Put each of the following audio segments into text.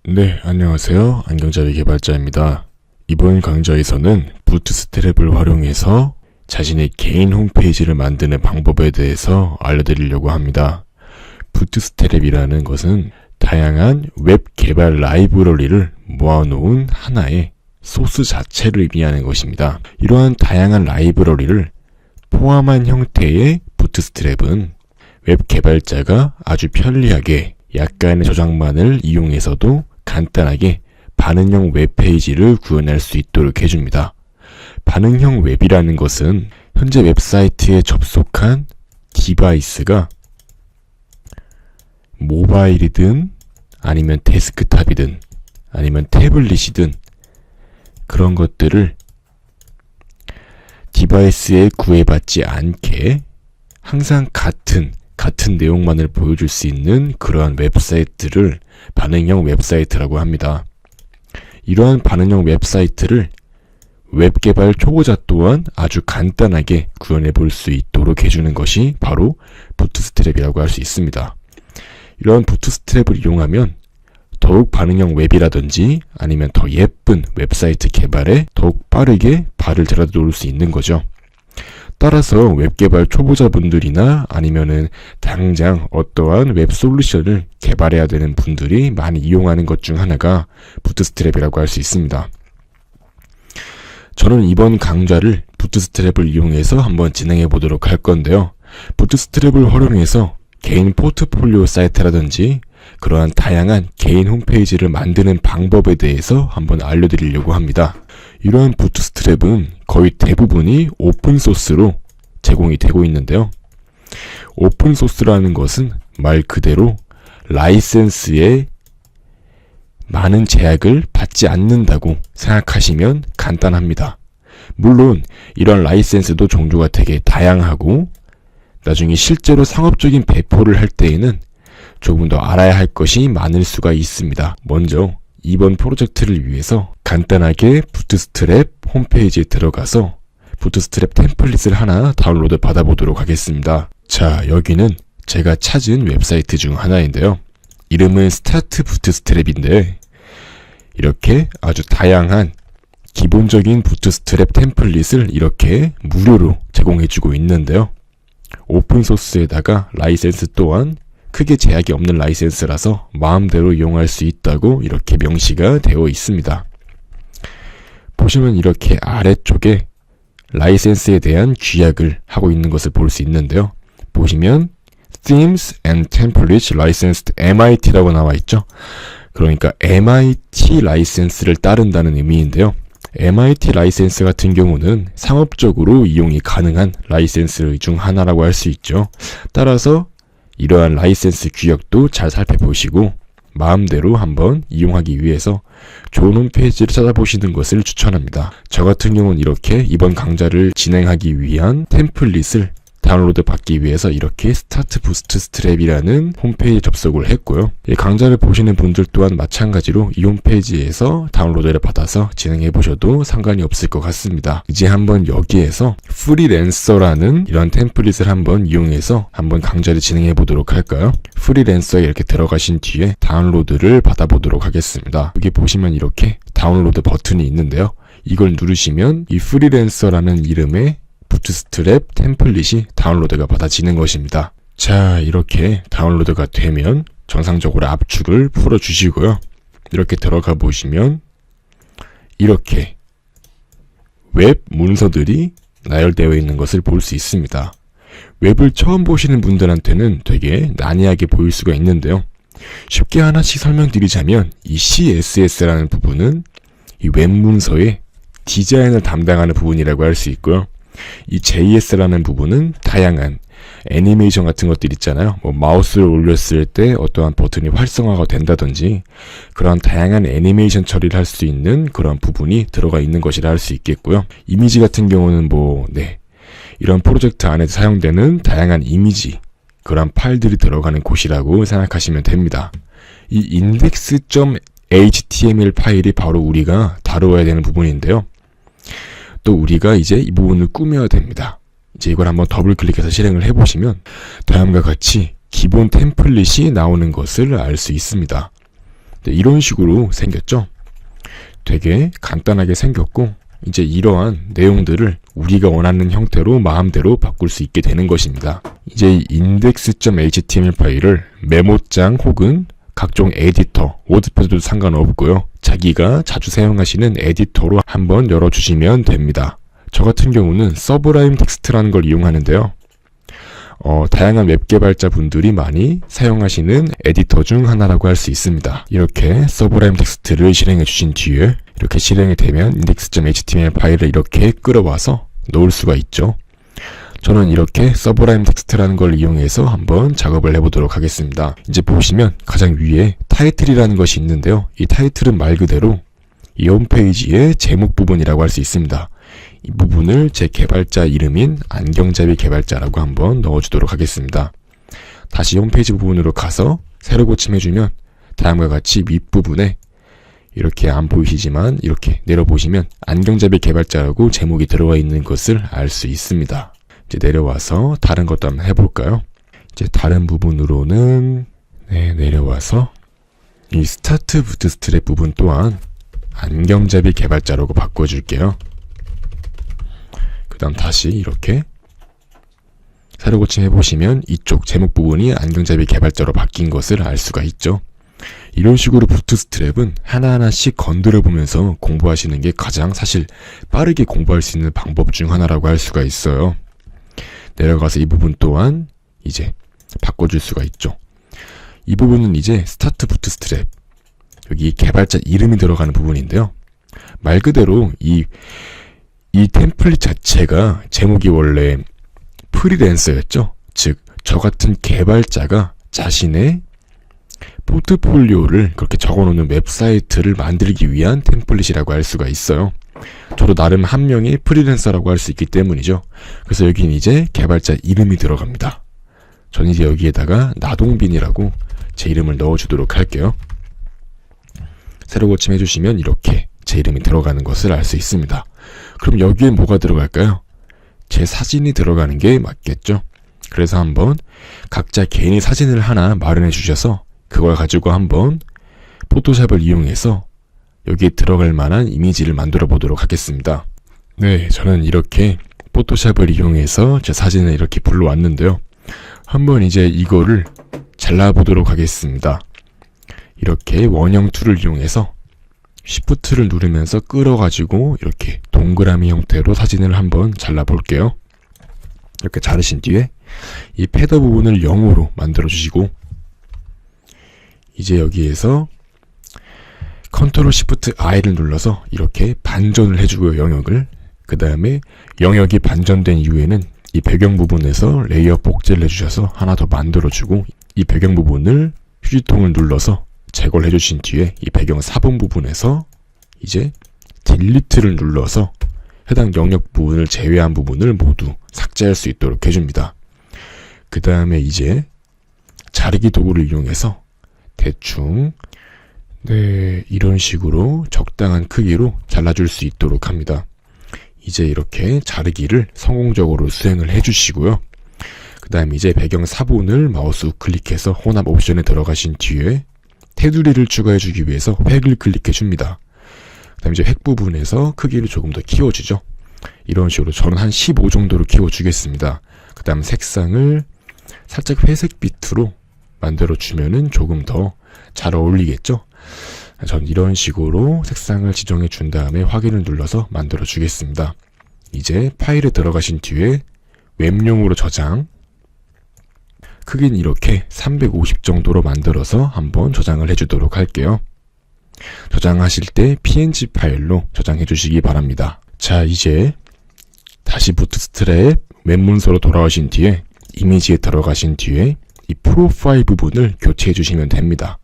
네, 안녕하세요. 안경잡이 개발자입니다. 이번 강좌에서는 부트스트랩을 활용해서 자신의 개인 홈페이지를 만드는 방법에 대해서 알려드리려고 합니다. 부트스트랩이라는 것은 다양한 웹 개발 라이브러리를 모아놓은 하나의 소스 자체를 의미하는 것입니다. 이러한 다양한 라이브러리를 포함한 형태의 부트스트랩은 웹 개발자가 아주 편리하게 약간의 저장만을 이용해서도 간단하게 반응형 웹페이지를 구현할 수 있도록 해줍니다. 반응형 웹이라는 것은 현재 웹사이트에 접속한 디바이스가 모바일이든 아니면 데스크탑이든 아니면 태블릿이든 그런 것들을 디바이스에 구애받지 않게 항상 같은 내용만을 보여줄 수 있는 그러한 웹사이트를 반응형 웹사이트라고 합니다. 이러한 반응형 웹사이트를 웹개발 초보자 또한 아주 간단하게 구현해 볼 수 있도록 해주는 것이 바로 부트스트랩이라고 할 수 있습니다. 이러한 부트스트랩을 이용하면 더욱 반응형 웹이라든지 아니면 더 예쁜 웹사이트 개발에 더욱 빠르게 발을 들여놓을 수 있는 거죠. 따라서 웹개발 초보자분들이나 아니면은 당장 어떠한 웹 솔루션을 개발해야 되는 분들이 많이 이용하는 것 중 하나가 부트스트랩이라고 할 수 있습니다. 저는 이번 강좌를 부트스트랩을 이용해서 한번 진행해 보도록 할 건데요. 부트스트랩을 활용해서 개인 포트폴리오 사이트라든지 그러한 다양한 개인 홈페이지를 만드는 방법에 대해서 한번 알려드리려고 합니다. 이러한 부트스트랩은 거의 대부분이 오픈소스로 제공이 되고 있는데요. 오픈소스라는 것은 말 그대로 라이센스에 많은 제약을 받지 않는다고 생각하시면 간단합니다. 물론 이런 라이센스도 종류가 되게 다양하고 나중에 실제로 상업적인 배포를 할 때에는 조금 더 알아야 할 것이 많을 수가 있습니다. 먼저 이번 프로젝트를 위해서 간단하게 부트스트랩 홈페이지에 들어가서 부트스트랩 템플릿을 하나 다운로드 받아보도록 하겠습니다. 자, 여기는 제가 찾은 웹사이트 중 하나인데요. 이름은 스타트 부트스트랩인데 이렇게 아주 다양한 기본적인 부트스트랩 템플릿을 이렇게 무료로 제공해주고 있는데요. 오픈소스에다가 라이센스 또한 크게 제약이 없는 라이센스라서 마음대로 이용할 수 있다고 이렇게 명시가 되어 있습니다. 보시면 이렇게 아래쪽에 라이센스에 대한 규약을 하고 있는 것을 볼 수 있는데요. 보시면 Themes and Templates Licensed MIT라고 나와 있죠. 그러니까 MIT 라이센스를 따른다는 의미인데요. MIT 라이센스 같은 경우는 상업적으로 이용이 가능한 라이센스 중 하나라고 할 수 있죠. 따라서 이러한 라이센스 규약도 잘 살펴보시고 마음대로 한번 이용하기 위해서 좋은 홈페이지를 찾아보시는 것을 추천합니다. 저 같은 경우는 이렇게 이번 강좌를 진행하기 위한 템플릿을 다운로드 받기 위해서 이렇게 스타트 부트스트랩이라는 홈페이지에 접속을 했고요. 이 강좌를 보시는 분들 또한 마찬가지로 이 홈페이지에서 다운로드를 받아서 진행해 보셔도 상관이 없을 것 같습니다. 이제 한번 여기에서 프리랜서라는 이런 템플릿을 한번 이용해서 한번 강좌를 진행해 보도록 할까요? 프리랜서에 이렇게 들어가신 뒤에 다운로드를 받아보도록 하겠습니다. 여기 보시면 이렇게 다운로드 버튼이 있는데요. 이걸 누르시면 이 프리랜서라는 이름의 부트스트랩 템플릿이 다운로드가 받아지는 것입니다. 자, 이렇게 다운로드가 되면 정상적으로 압축을 풀어주시고요. 이렇게 들어가 보시면 이렇게 웹 문서들이 나열되어 있는 것을 볼 수 있습니다. 웹을 처음 보시는 분들한테는 되게 난해하게 보일 수가 있는데요. 쉽게 하나씩 설명드리자면 이 CSS라는 부분은 이 웹 문서의 디자인을 담당하는 부분이라고 할 수 있고요. 이 JS라는 부분은 다양한 애니메이션 같은 것들 있잖아요. 뭐 마우스를 올렸을 때 어떠한 버튼이 활성화가 된다든지 그런 다양한 애니메이션 처리를 할 수 있는 그런 부분이 들어가 있는 것이라 할 수 있겠고요. 이미지 같은 경우는 이런 프로젝트 안에서 사용되는 다양한 이미지 그런 파일들이 들어가는 곳이라고 생각하시면 됩니다. 이 index.html 파일이 바로 우리가 다루어야 되는 부분인데요. 또 우리가 이제 이 부분을 꾸며야 됩니다. 이제 이걸 한번 더블 클릭해서 실행을 해보시면 다음과 같이 기본 템플릿이 나오는 것을 알 수 있습니다. 네, 이런 식으로 생겼죠. 되게 간단하게 생겼고 이제 이러한 내용들을 우리가 원하는 형태로 마음대로 바꿀 수 있게 되는 것입니다. 이제 이 index.html 파일을 메모장 혹은 각종 에디터, 워드패드도 상관없고요. 자기가 자주 사용하시는 에디터로 한번 열어주시면 됩니다. 저 같은 경우는 서브라임 텍스트라는 걸 이용하는데요. 다양한 웹 개발자 분들이 많이 사용하시는 에디터 중 하나라고 할 수 있습니다. 이렇게 서브라임 텍스트를 실행해 주신 뒤에 이렇게 실행이 되면 index.html 파일을 이렇게 끌어와서 넣을 수가 있죠. 저는 이렇게 서브라임 텍스트라는 걸 이용해서 한번 작업을 해보도록 하겠습니다. 이제 보시면 가장 위에 타이틀이라는 것이 있는데요. 이 타이틀은 말 그대로 이 홈페이지의 제목 부분이라고 할 수 있습니다. 이 부분을 제 개발자 이름인 안경잡이 개발자라고 한번 넣어주도록 하겠습니다. 다시 홈페이지 부분으로 가서 새로 고침해주면 다음과 같이 윗부분에 이렇게 안 보이시지만 이렇게 내려보시면 안경잡이 개발자라고 제목이 들어가 있는 것을 알 수 있습니다. 이제 내려와서 다른 것도 한번 해볼까요? 이제 다른 부분으로는 내려와서 이 스타트 부트스트랩 부분 또한 안경잡이 개발자라고 바꿔줄게요. 그 다음 다시 이렇게 새로 고침해보시면 이쪽 제목 부분이 안경잡이 개발자로 바뀐 것을 알 수가 있죠. 이런 식으로 부트스트랩은 하나하나씩 건드려 보면서 공부하시는 게 가장 사실 빠르게 공부할 수 있는 방법 중 하나라고 할 수가 있어요. 내려가서 이 부분 또한 이제 바꿔줄 수가 있죠. 이 부분은 이제 스타트 부트스트랩, 여기 개발자 이름이 들어가는 부분인데요. 말 그대로 이 템플릿 자체가 제목이 원래 프리랜서였죠. 즉, 저 같은 개발자가 자신의 포트폴리오를 그렇게 적어놓는 웹사이트를 만들기 위한 템플릿이라고 할 수가 있어요. 저도 나름 한 명의 프리랜서라고 할 수 있기 때문이죠. 그래서 여기는 이제 개발자 이름이 들어갑니다. 저는 이제 여기에다가 나동빈이라고 제 이름을 넣어주도록 할게요. 새로 고침해주시면 이렇게 제 이름이 들어가는 것을 알 수 있습니다. 그럼 여기에 뭐가 들어갈까요? 제 사진이 들어가는 게 맞겠죠? 그래서 한번 각자 개인의 사진을 하나 마련해 주셔서 그걸 가지고 한번 포토샵을 이용해서 여기에 들어갈 만한 이미지를 만들어 보도록 하겠습니다. 네, 저는 이렇게 포토샵을 이용해서 제 사진을 이렇게 불러왔는데요. 한번 이제 이거를 잘라보도록 하겠습니다. 이렇게 원형 툴을 이용해서 Shift를 누르면서 끌어가지고 이렇게 동그라미 형태로 사진을 한번 잘라볼게요. 이렇게 자르신 뒤에 이 패더 부분을 0으로 만들어 주시고 이제 여기에서 컨트롤 시프트 I를 눌러서 이렇게 반전을 해주고요, 영역을. 그 다음에 영역이 반전된 이후에는 이 배경 부분에서 레이어 복제를 해주셔서 하나 더 만들어주고 이 배경 부분을 휴지통을 눌러서 제거를 해주신 뒤에 이 배경 사본 부분에서 이제 딜리트를 눌러서 해당 영역 부분을 제외한 부분을 모두 삭제할 수 있도록 해줍니다. 그 다음에 이제 자르기 도구를 이용해서 대충 이런 식으로 적당한 크기로 잘라줄 수 있도록 합니다. 이제 이렇게 자르기를 성공적으로 수행을 해주시고요. 그 다음에 이제 배경 사본을 마우스 우클릭해서 혼합 옵션에 들어가신 뒤에 테두리를 추가해주기 위해서 획을 클릭해줍니다. 그 다음에 이제 획 부분에서 크기를 조금 더 키워주죠. 이런 식으로 저는 한 15 정도로 키워주겠습니다. 그 다음 색상을 살짝 회색 빛으로 만들어주면은 조금 더 잘 어울리겠죠? 전 이런 식으로 색상을 지정해 준 다음에 확인을 눌러서 만들어 주겠습니다. 이제 파일에 들어가신 뒤에 웹용으로 저장, 크기는 이렇게 350 정도로 만들어서 한번 저장을 해주도록 할게요. 저장하실 때 png 파일로 저장해 주시기 바랍니다. 자, 이제 다시 부트스트랩 웹 문서로 돌아오신 뒤에 이미지에 들어가신 뒤에 이 프로파일 부분을 교체해 주시면 됩니다.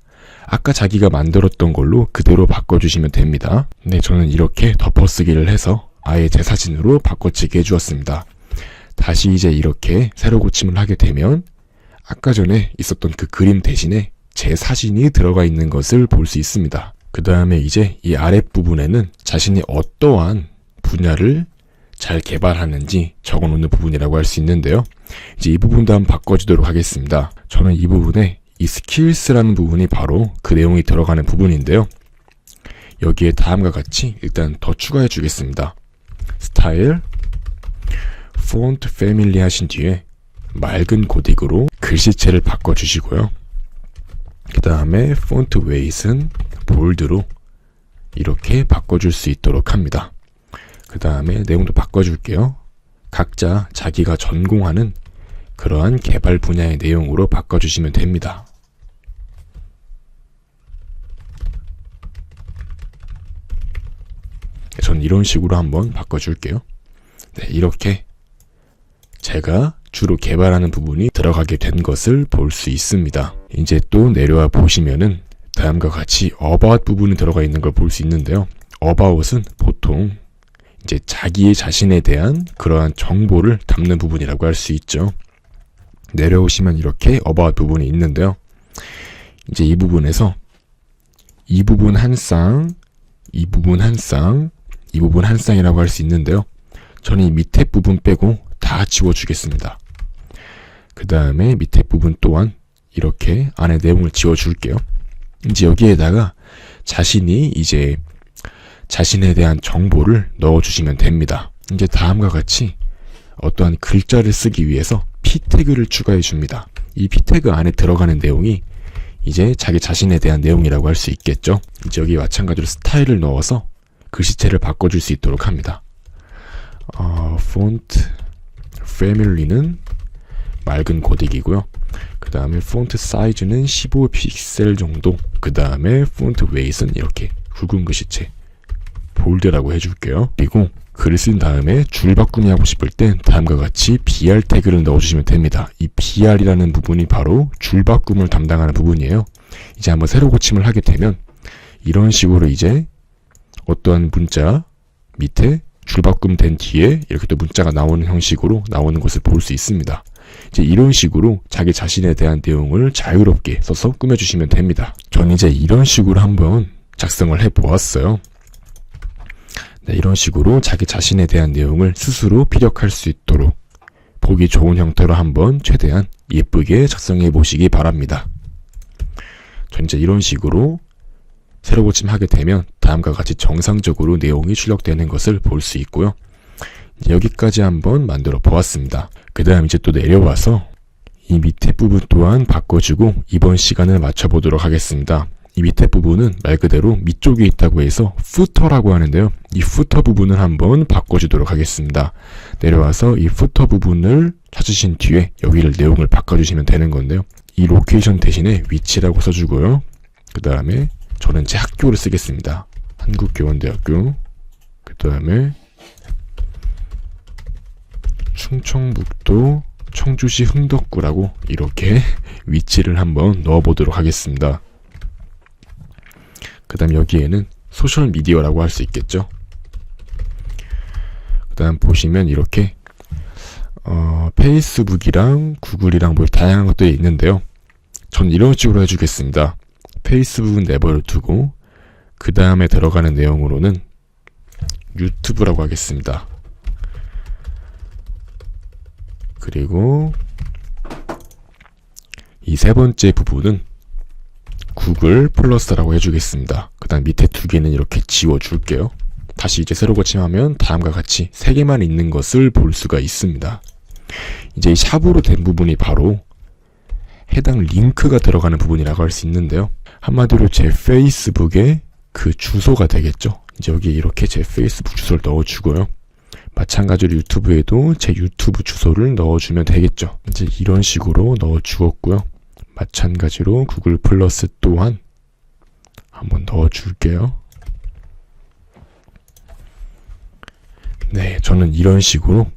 아까 자기가 만들었던 걸로 그대로 바꿔주시면 됩니다. 네, 저는 이렇게 덮어쓰기를 해서 아예 제 사진으로 바꿔치기 해주었습니다. 다시 이제 이렇게 새로 고침을 하게 되면 아까 전에 있었던 그 그림 대신에 제 사진이 들어가 있는 것을 볼 수 있습니다. 그 다음에 이제 이 아랫부분에는 자신이 어떠한 분야를 잘 개발하는지 적어놓는 부분이라고 할 수 있는데요. 이제 이 부분도 한번 바꿔주도록 하겠습니다. 저는 이 부분에 이 skills라는 부분이 바로 그 내용이 들어가는 부분인데요. 여기에 다음과 같이 일단 더 추가해 주겠습니다. 스타일, 폰트 패밀리 하신 뒤에 맑은 고딕으로 글씨체를 바꿔주시고요. 그 다음에 폰트 웨이트는 볼드로 이렇게 바꿔줄 수 있도록 합니다. 그 다음에 내용도 바꿔줄게요. 각자 자기가 전공하는 그러한 개발 분야의 내용으로 바꿔주시면 됩니다. 전 이런 식으로 한번 바꿔줄게요. 네, 이렇게 제가 주로 개발하는 부분이 들어가게 된 것을 볼 수 있습니다. 이제 또 내려와 보시면은 다음과 같이 about 부분이 들어가 있는 걸 볼 수 있는데요. about은 보통 이제 자기 자신에 대한 그러한 정보를 담는 부분이라고 할 수 있죠. 내려오시면 이렇게 about 부분이 있는데요. 이제 이 부분에서 이 부분 한 쌍, 이 부분 한 쌍, 이 부분 한 쌍이라고 할 수 있는데요. 저는 이 밑에 부분 빼고 다 지워주겠습니다. 그 다음에 밑에 부분 또한 이렇게 안에 내용을 지워줄게요. 이제 여기에다가 자신이 이제 자신에 대한 정보를 넣어주시면 됩니다. 이제 다음과 같이 어떠한 글자를 쓰기 위해서 p 태그를 추가해 줍니다. 이 p 태그 안에 들어가는 내용이 이제 자기 자신에 대한 내용이라고 할 수 있겠죠. 이제 여기 마찬가지로 스타일을 넣어서 글씨체를 바꿔줄 수 있도록 합니다. 폰트 패밀리는 맑은 고딕이고요. 그 다음에 폰트 사이즈는 15픽셀 정도. 그 다음에 폰트 웨이트는 이렇게 굵은 글씨체 볼드라고 해줄게요. 그리고 글을 쓴 다음에 줄 바꾸기 하고 싶을 땐 다음과 같이 BR 태그를 넣어주시면 됩니다. 이 BR이라는 부분이 바로 줄 바꿈을 담당하는 부분이에요. 이제 한번 새로 고침을 하게 되면 이런 식으로 이제 어떠한 문자 밑에 줄 바꿈 된 뒤에 이렇게 또 문자가 나오는 형식으로 나오는 것을 볼 수 있습니다. 이제 이런 식으로 자기 자신에 대한 내용을 자유롭게 써서 꾸며주시면 됩니다. 전 이제 이런 식으로 한번 작성을 해 보았어요. 네, 이런 식으로 자기 자신에 대한 내용을 스스로 피력할 수 있도록 보기 좋은 형태로 한번 최대한 예쁘게 작성해 보시기 바랍니다. 전 이제 이런 식으로 새로 고침하게 되면 다음과 같이 정상적으로 내용이 출력되는 것을 볼 수 있고요. 여기까지 한번 만들어 보았습니다. 그 다음 이제 또 내려와서 이 밑에 부분 또한 바꿔주고 이번 시간을 맞춰보도록 하겠습니다. 이 밑에 부분은 말 그대로 밑쪽에 있다고 해서 footer라고 하는데요. 이 footer 부분을 한번 바꿔주도록 하겠습니다. 내려와서 이 footer 부분을 찾으신 뒤에 여기를 내용을 바꿔주시면 되는 건데요. 이 로케이션 대신에 위치라고 써주고요. 그 다음에 저는 제 학교를 쓰겠습니다. 한국교원대학교. 그 다음에 충청북도 청주시 흥덕구라고 이렇게 위치를 한번 넣어보도록 하겠습니다. 그 다음 여기에는 소셜미디어라고 할 수 있겠죠. 그 다음 보시면 이렇게 페이스북이랑 구글이랑 뭐 다양한 것들이 있는데요. 전 이런 식으로 해주겠습니다. 페이스북은 내버려 두고 그 다음에 들어가는 내용으로는 유튜브라고 하겠습니다. 그리고 이 세 번째 부분은 구글 플러스라고 해주겠습니다. 그 다음 밑에 두 개는 이렇게 지워줄게요. 다시 이제 새로 고침하면 다음과 같이 세 개만 있는 것을 볼 수가 있습니다. 이제 이 샵으로 된 부분이 바로 해당 링크가 들어가는 부분이라고 할 수 있는데요. 한마디로 제 페이스북의 그 주소가 되겠죠. 이제 여기 이렇게 제 페이스북 주소를 넣어주고요. 마찬가지로 유튜브에도 제 유튜브 주소를 넣어주면 되겠죠. 이제 이런 식으로 넣어주었고요. 마찬가지로 구글 플러스 또한 한번 넣어줄게요. 네, 저는 이런 식으로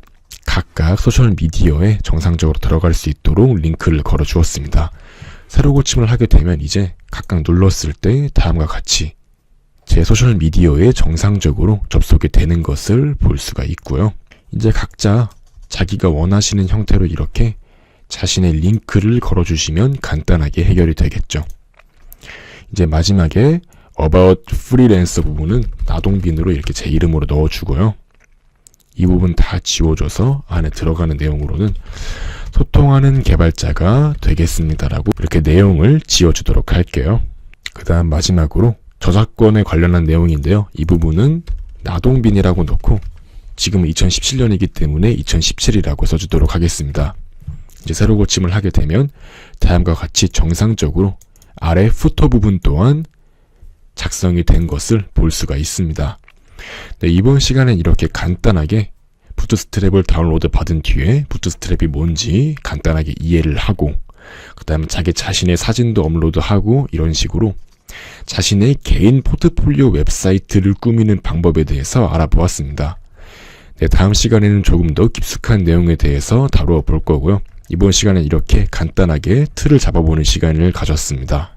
각각 소셜미디어에 정상적으로 들어갈 수 있도록 링크를 걸어 주었습니다. 새로 고침을 하게 되면 이제 각각 눌렀을 때 다음과 같이 제 소셜미디어에 정상적으로 접속이 되는 것을 볼 수가 있고요. 이제 각자 자기가 원하시는 형태로 이렇게 자신의 링크를 걸어주시면 간단하게 해결이 되겠죠. 이제 마지막에 About Freelancer 부분은 나동빈으로 이렇게 제 이름으로 넣어주고요. 이 부분 다 지워줘서 안에 들어가는 내용으로는 소통하는 개발자가 되겠습니다라고 이렇게 내용을 지워주도록 할게요. 그 다음 마지막으로 저작권에 관련한 내용인데요. 이 부분은 나동빈이라고 놓고 지금은 2017년이기 때문에 2017이라고 써주도록 하겠습니다. 이제 새로 고침을 하게 되면 다음과 같이 정상적으로 아래 후터 부분 또한 작성이 된 것을 볼 수가 있습니다. 네, 이번 시간엔 이렇게 간단하게 부트스트랩을 다운로드 받은 뒤에 부트스트랩이 뭔지 간단하게 이해를 하고 그 다음에 자기 자신의 사진도 업로드하고 이런 식으로 자신의 개인 포트폴리오 웹사이트를 꾸미는 방법에 대해서 알아보았습니다. 네, 다음 시간에는 조금 더 깊숙한 내용에 대해서 다루어 볼 거고요. 이번 시간엔 이렇게 간단하게 틀을 잡아보는 시간을 가졌습니다.